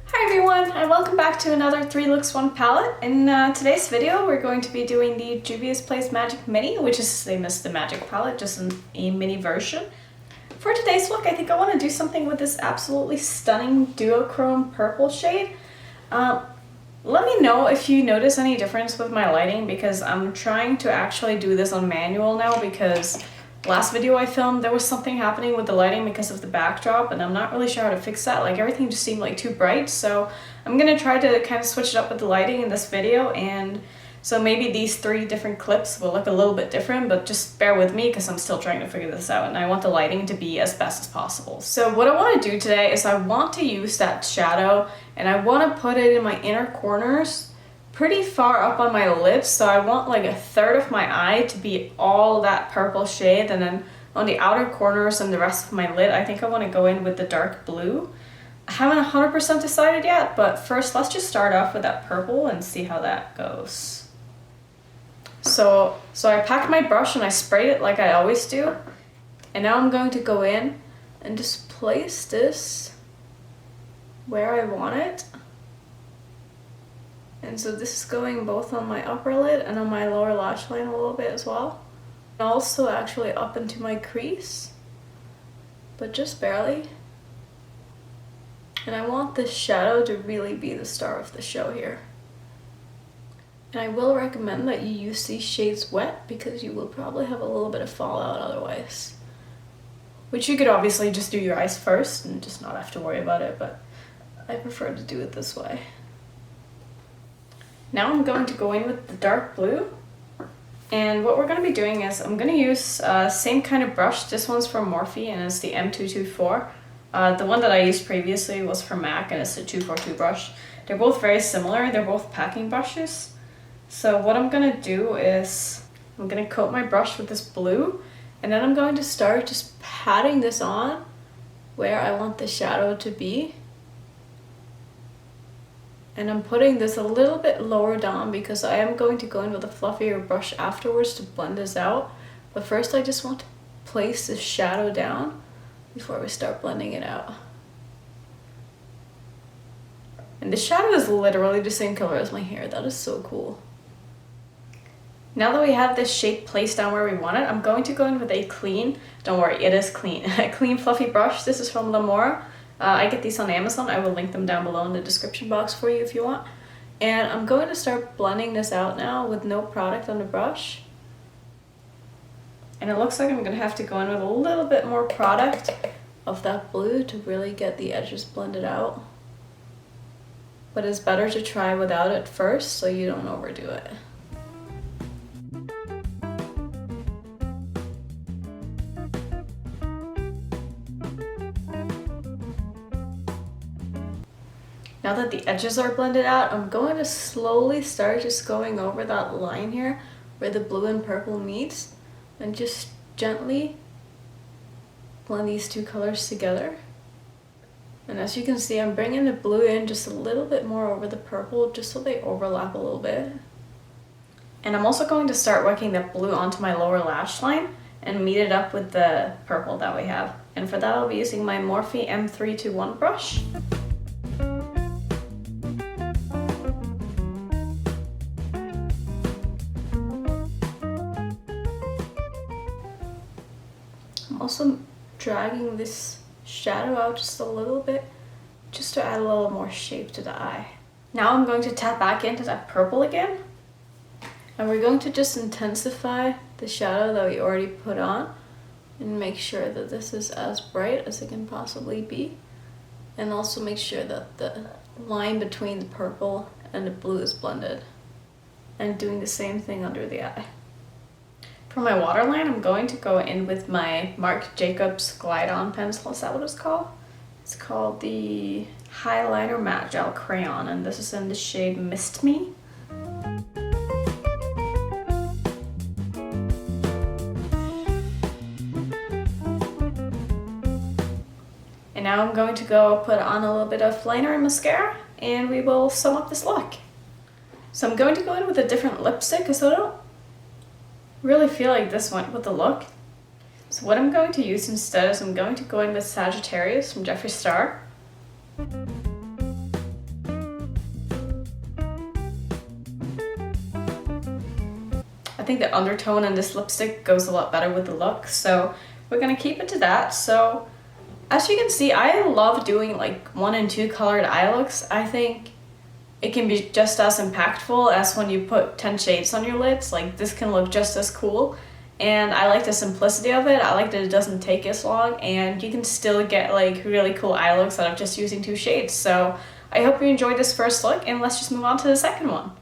Hi everyone, and welcome back to another 3 Looks 1 palette. In today's video, we're going to be doing the Juvia's Place Magic Mini, which is the same as the Magic palette, just in a mini version. For today's look, I think I want to do something with this absolutely stunning duochrome purple shade. Let me know if you notice any difference with my lighting, because I'm trying to actually do this on manual now, because last video I filmed, there was something happening with the lighting because of the backdrop, and I'm not really sure how to fix that. Like, everything just seemed like too bright, so I'm gonna try to kind of switch it up with the lighting in this video, and so maybe these 3 different clips will look a little bit different, but just bear with me because I'm still trying to figure this out, and I want the lighting to be as best as possible. So what I want to do today is I want to use that shadow, and I want to put it in my inner corners pretty far up on my lids, so I want like 1/3 of my eye to be all that purple shade, and then on the outer corners and the rest of my lid, I think I want to go in with the dark blue. I haven't 100% decided yet, but first let's just start off with that purple and see how that goes. So I packed my brush and I sprayed it like I always do, and now I'm going to go in and just place this where I want it. And so this is going both on my upper lid and on my lower lash line a little bit as well. And also actually up into my crease, but just barely. And I want this shadow to really be the star of the show here. And I will recommend that you use these shades wet, because you will probably have a little bit of fallout otherwise. Which you could obviously just do your eyes first and just not have to worry about it, but I prefer to do it this way. Now I'm going to go in with the dark blue, and what we're going to be doing is I'm going to use same kind of brush. This one's from Morphe and it's the M224. The one that I used previously was from MAC and it's the 242 brush. They're both very similar, they're both packing brushes. So what I'm going to do is I'm going to coat my brush with this blue, and then I'm going to start just patting this on where I want the shadow to be. And I'm putting this a little bit lower down because I am going to go in with a fluffier brush afterwards to blend this out. But first I just want to place this shadow down before we start blending it out. And the shadow is literally the same color as my hair. That is so cool. Now that we have this shape placed down where we want it, I'm going to go in with a clean, don't worry, it is clean, a clean fluffy brush. This is from Lamora. I get these on Amazon. I will link them down below in the description box for you if you want. And I'm going to start blending this out now with no product on the brush. And it looks like I'm going to have to go in with a little bit more product of that blue to really get the edges blended out. But it's better to try without it first so you don't overdo it. Now that the edges are blended out, I'm going to slowly start just going over that line here where the blue and purple meets, and just gently blend these 2 colors together. And as you can see, I'm bringing the blue in just a little bit more over the purple, just so they overlap a little bit. And I'm also going to start working that blue onto my lower lash line and meet it up with the purple that we have. And for that, I'll be using my Morphe M321 brush. I'm also dragging this shadow out just a little bit, just to add a little more shape to the eye. Now I'm going to tap back into that purple again, and we're going to just intensify the shadow that we already put on and make sure that this is as bright as it can possibly be, and also make sure that the line between the purple and the blue is blended, and doing the same thing under the eye. For my waterline, I'm going to go in with my Marc Jacobs Glide On pencil. Is that what it's called? It's called the Highliner Matte Gel Crayon, and this is in the shade Mist Me. And now I'm going to go put on a little bit of liner and mascara, and we will sum up this look. So I'm going to go in with a different lipstick because I don't really feel like this went with the look. So what I'm going to use instead is I'm going to go in with Sagittarius from Jeffree Star. I think the undertone in this lipstick goes a lot better with the look, so we're gonna keep it to that. So as you can see, I love doing like 1 and 2 colored eye looks. I think it can be just as impactful as when you put 10 shades on your lids. Like, this can look just as cool. And I like the simplicity of it. I like that it doesn't take as long and you can still get like really cool eye looks out of just using 2 shades. So I hope you enjoyed this first look, and let's just move on to the second one.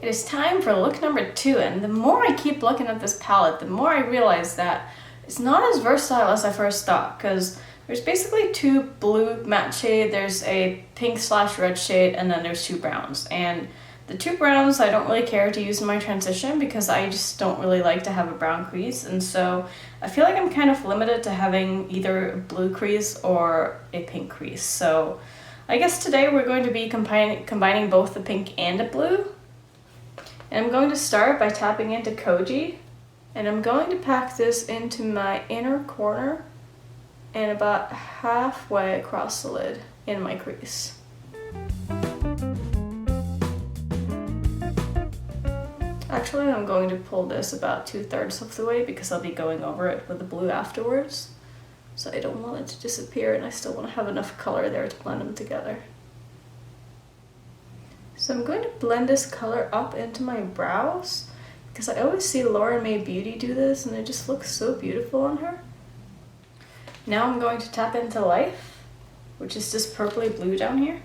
It is time for look number 2, and the more I keep looking at this palette, the more I realize that it's not as versatile as I first thought, because there's basically 2 blue matte shade, there's a pink/red shade, and then there's 2 browns. And the 2 browns I don't really care to use in my transition because I just don't really like to have a brown crease, and so I feel like I'm kind of limited to having either a blue crease or a pink crease. So I guess today we're going to be combining both the pink and the blue. And I'm going to start by tapping into Koji, and I'm going to pack this into my inner corner and about halfway across the lid in my crease. Actually, I'm going to pull this about 2/3 of the way because I'll be going over it with the blue afterwards. So I don't want it to disappear, and I still want to have enough color there to blend them together. So I'm going to blend this color up into my brows because I always see Laura May Beauty do this and it just looks so beautiful on her. Now I'm going to tap into Life, which is this purpley blue down here.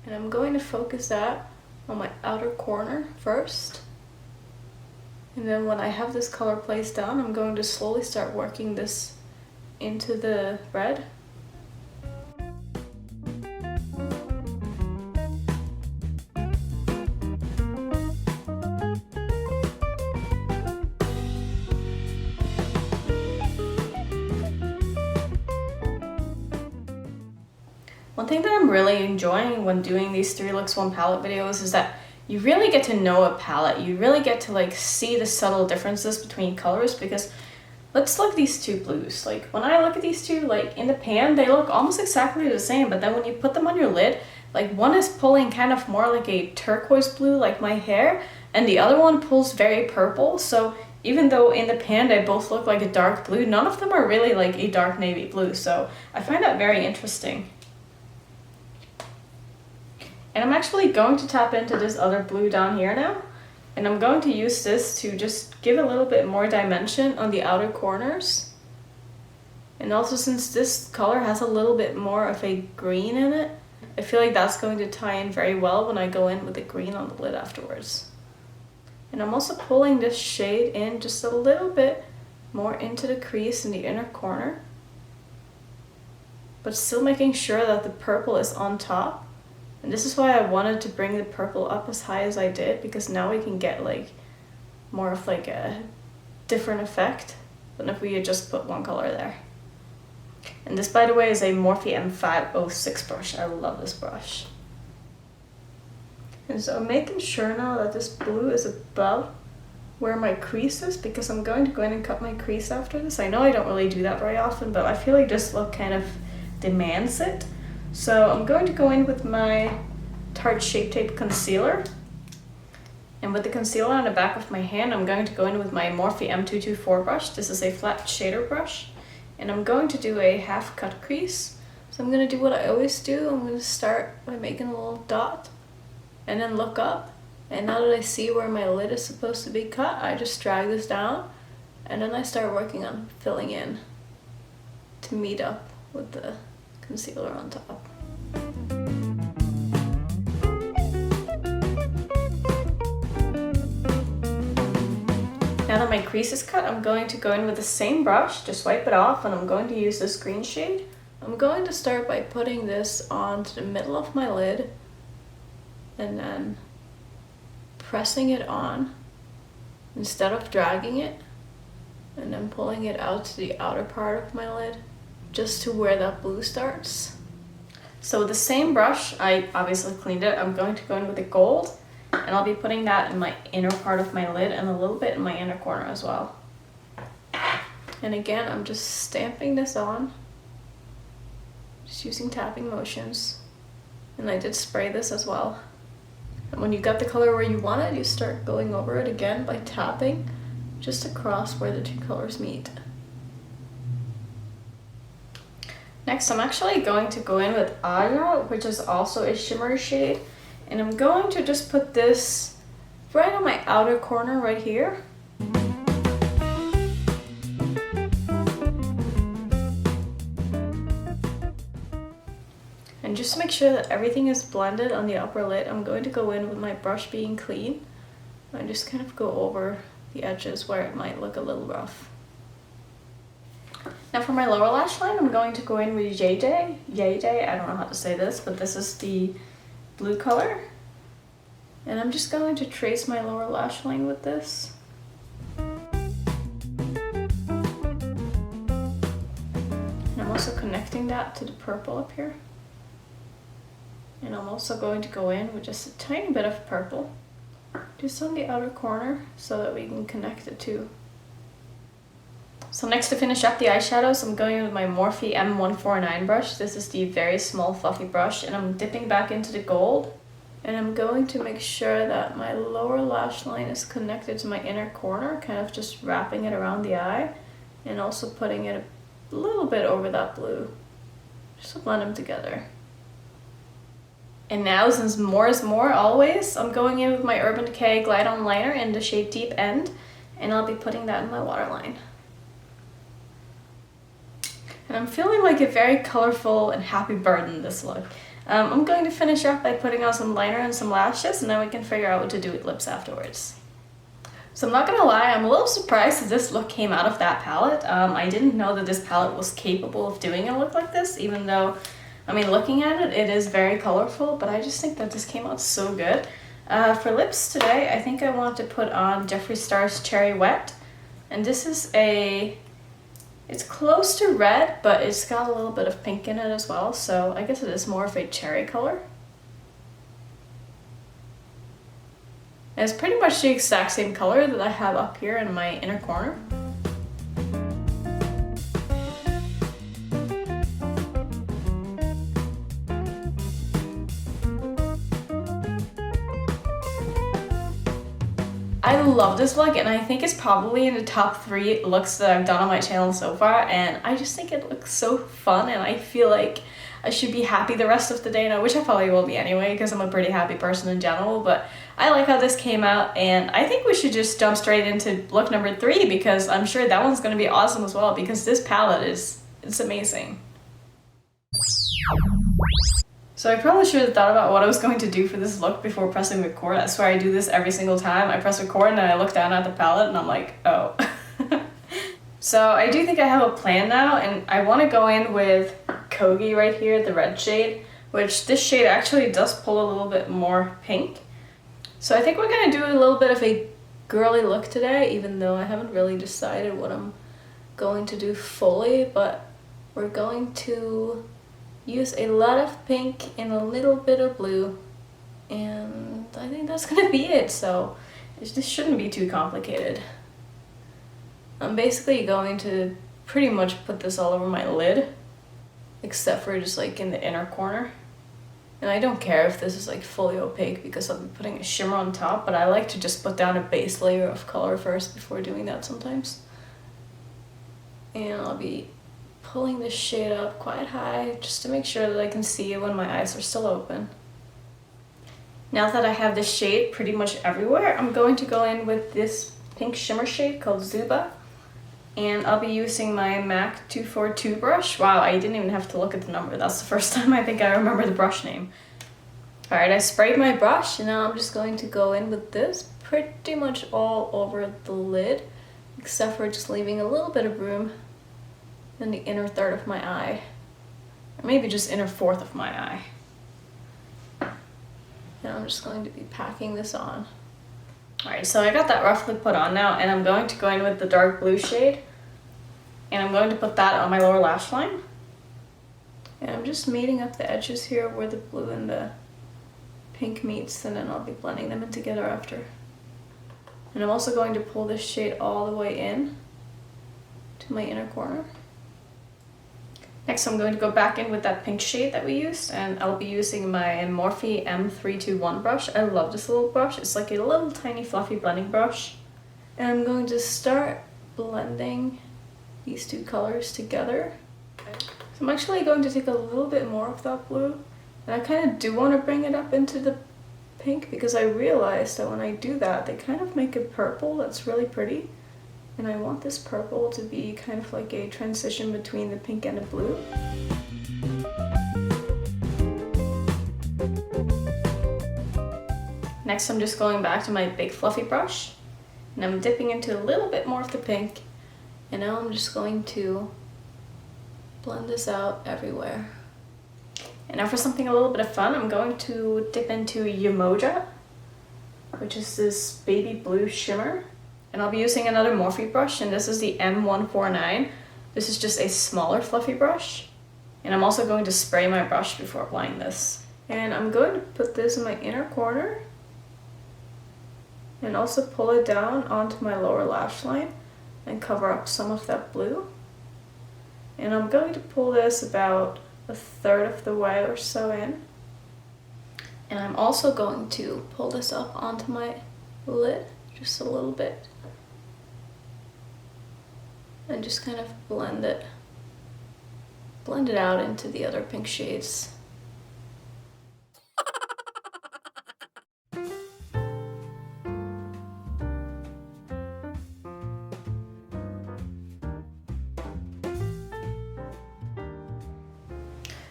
And I'm going to focus that on my outer corner first. And then when I have this color placed down, I'm going to slowly start working this into the red. One thing that I'm really enjoying when doing these 3 looks 1 palette videos is that you really get to know a palette. You really get to like see the subtle differences between colors, because let's look at these 2 blues. Like, when I look at these 2, like in the pan, they look almost exactly the same, but then when you put them on your lid, like one is pulling kind of more like a turquoise blue like my hair, and the other one pulls very purple. So even though in the pan they both look like a dark blue, none of them are really like a dark navy blue. So I find that very interesting. And I'm actually going to tap into this other blue down here now. And I'm going to use this to just give a little bit more dimension on the outer corners. And also, since this color has a little bit more of a green in it, I feel like that's going to tie in very well when I go in with the green on the lid afterwards. And I'm also pulling this shade in just a little bit more into the crease in the inner corner, but still making sure that the purple is on top. And this is why I wanted to bring the purple up as high as I did, because now we can get like more of like a different effect than if we had just put 1 color there. And this, by the way, is a Morphe M506 brush. I love this brush. And so I'm making sure now that this blue is above where my crease is, because I'm going to go in and cut my crease after this. I know I don't really do that very often, but I feel like this look kind of demands it. So I'm going to go in with my Tarte Shapetape concealer. And with the concealer on the back of my hand, I'm going to go in with my Morphe M224 brush. This is a flat shader brush. And I'm going to do a half cut crease. So I'm going to do what I always do. I'm going to start by making a little dot and then look up. And now that I see where my lid is supposed to be cut, I just drag this down. And then I start working on filling in to meet up with the concealer on top. Now that my crease is cut, I'm going to go in with the same brush, just wipe it off, and I'm going to use this green shade. I'm going to start by putting this onto the middle of my lid and then pressing it on instead of dragging it, and then pulling it out to the outer part of my lid, just to where that blue starts. So with the same brush, I obviously cleaned it, I'm going to go in with the gold, and I'll be putting that in my inner part of my lid and a little bit in my inner corner as well. And again, I'm just stamping this on, just using tapping motions. And I did spray this as well. And when you got the color where you want it, you start going over it again by tapping just across where the two colors meet. Next, I'm actually going to go in with Aja, which is also a shimmer shade. And I'm going to just put this right on my outer corner right here. And just to make sure that everything is blended on the upper lid, I'm going to go in with my brush being clean. And just kind of go over the edges where it might look a little rough. Now for my lower lash line, I'm going to go in with JJ. JJ, I don't know how to say this, but this is the blue color. And I'm just going to trace my lower lash line with this. And I'm also connecting that to the purple up here. And I'm also going to go in with just a tiny bit of purple, just on the outer corner, so that we can connect the two. So next, to finish up the eyeshadows, I'm going in with my Morphe M149 brush. This is the very small fluffy brush, and I'm dipping back into the gold. And I'm going to make sure that my lower lash line is connected to my inner corner, kind of just wrapping it around the eye, and also putting it a little bit over that blue, just to blend them together. And now, since more is more always, I'm going in with my Urban Decay Glide On Liner in the shade Deep End, and I'll be putting that in my waterline. And I'm feeling like a very colorful and happy bird in this look. I'm going to finish up by putting on some liner and some lashes, and then we can figure out what to do with lips afterwards. So I'm not gonna lie, I'm a little surprised that this look came out of that palette. I didn't know that this palette was capable of doing a look like this, even though, I mean, looking at it, it is very colorful, but I just think that this came out so good. For lips today, I think I want to put on Jeffree Star's Cherry Wet, and this is it's close to red, but it's got a little bit of pink in it as well, so I guess it is more of a cherry color. And it's pretty much the exact same color that I have up here in my inner corner. I love this look, and I think it's probably in the top 3 looks that I've done on my channel so far, and I just think it looks so fun, and I feel like I should be happy the rest of the day now, which I probably will be anyway because I'm a pretty happy person in general, but I like how this came out, and I think we should just jump straight into look number 3 because I'm sure that one's going to be awesome as well because this palette it's amazing. So I probably should have thought about what I was going to do for this look before pressing record. I swear I do this every single time. I press record and then I look down at the palette and I'm like, oh. So I do think I have a plan now, and I want to go in with Kogi right here, the red shade, which this shade actually does pull a little bit more pink. So I think we're going to do a little bit of a girly look today, even though I haven't really decided what I'm going to do fully, but we're going to use a lot of pink and a little bit of blue, and I think that's gonna be it. So this shouldn't be too complicated. I'm basically going to pretty much put this all over my lid, except for just like in the inner corner. And I don't care if this is like fully opaque because I'll be putting a shimmer on top, but I like to just put down a base layer of color first before doing that sometimes. And I'll be pulling this shade up quite high just to make sure that I can see it when my eyes are still open. Now that I have this shade pretty much everywhere, I'm going to go in with this pink shimmer shade called Zuba, and I'll be using my MAC 242 brush. Wow, I didn't even have to look at the number. That's the first time I think I remember the brush name. Alright, I sprayed my brush, and now I'm just going to go in with this pretty much all over the lid, except for just leaving a little bit of room in the inner third of my eye, or maybe just inner fourth of my eye. And I'm just going to be packing this on. Alright, so I got that roughly put on now, and I'm going to go in with the dark blue shade, and I'm going to put that on my lower lash line. And I'm just meeting up the edges here where the blue and the pink meets, and then I'll be blending them in together after. And I'm also going to pull this shade all the way in to to my inner corner. Next, I'm going to go back in with that pink shade that we used, and I'll be using my Morphe M321 brush. I love this little brush. It's like a little tiny fluffy blending brush. And I'm going to start blending these two colors together. So I'm actually going to take a little bit more of that blue, and I kind of do want to bring it up into the pink because I realized that when I do that, they kind of make a purple that's really pretty. And I want this purple to be kind of like a transition between the pink and the blue. Next, I'm just going back to my big fluffy brush, and I'm dipping into a little bit more of the pink. And now I'm just going to blend this out everywhere. And now for something a little bit of fun, I'm going to dip into Umoja, which is this baby blue shimmer. And I'll be using another Morphe brush, and this is the M149. This is just a smaller fluffy brush. And I'm also going to spray my brush before applying this. And I'm going to put this in my inner corner and also pull it down onto my lower lash line and cover up some of that blue. And I'm going to pull this about a third of the way or so in. And I'm also going to pull this up onto my lid just a little bit. And just kind of blend it out into the other pink shades.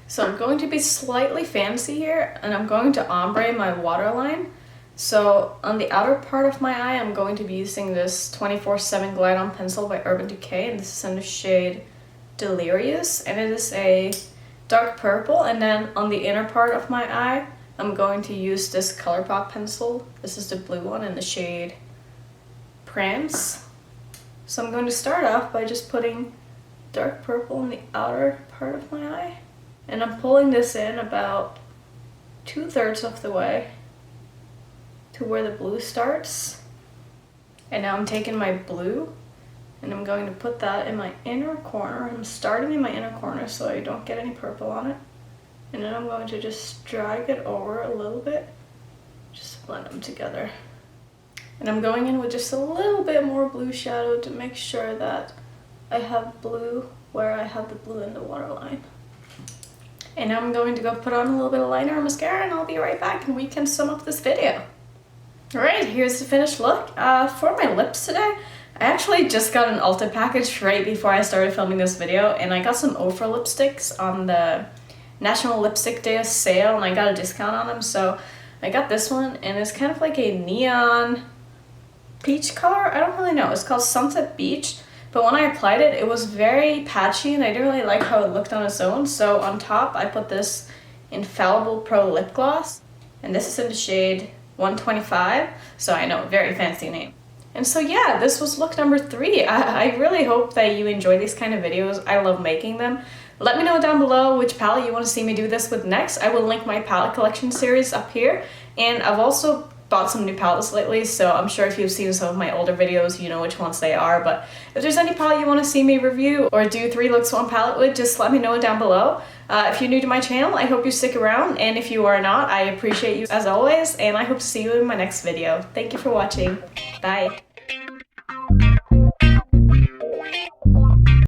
So I'm going to be slightly fancy here, and I'm going to ombre my waterline. So on the outer part of my eye, I'm going to be using this 24/7 Glide On Pencil by Urban Decay, and this is in the shade Delirious, and it is a dark purple. And then on the inner part of my eye, I'm going to use this ColourPop pencil. This is the blue one in the shade Prance. So I'm going to start off by just putting dark purple in the outer part of my eye, and I'm pulling this in about 2/3 of the way to where the blue starts. And now I'm taking my blue and I'm going to put that in my inner corner. I'm starting in my inner corner so I don't get any purple on it. And then I'm going to just drag it over a little bit, just to blend them together. And I'm going in with just a little bit more blue shadow to make sure that I have blue where I have the blue in the waterline. And now I'm going to go put on a little bit of liner or mascara, and I'll be right back and we can sum up this video. Alright, here's the finished look. For my lips today, I actually just got an Ulta package right before I started filming this video, and I got some Ofra lipsticks on the National Lipstick Day sale, and I got a discount on them, so I got this one, and it's kind of like a neon peach color. I don't really know. It's called Sunset Beach, but when I applied it, it was very patchy, and I didn't really like how it looked on its own, so on top, I put this Infallible Pro Lip Gloss, and this is in the shade 125, so I know, very fancy name. And so yeah, this was look number 3. I really hope that you enjoy these kind of videos. I love making them. Let me know down below which palette you want to see me do this with next. I will link my palette collection series up here, and I've also bought some new palettes lately, so I'm sure if you've seen some of my older videos, you know which ones they are. But if there's any palette you want to see me review or do 3 looks 1 palette with, just let me know down below. If you're new to my channel, I hope you stick around, and if you are not, I appreciate you as always, and I hope to see you in my next video. Thank you for watching. Bye.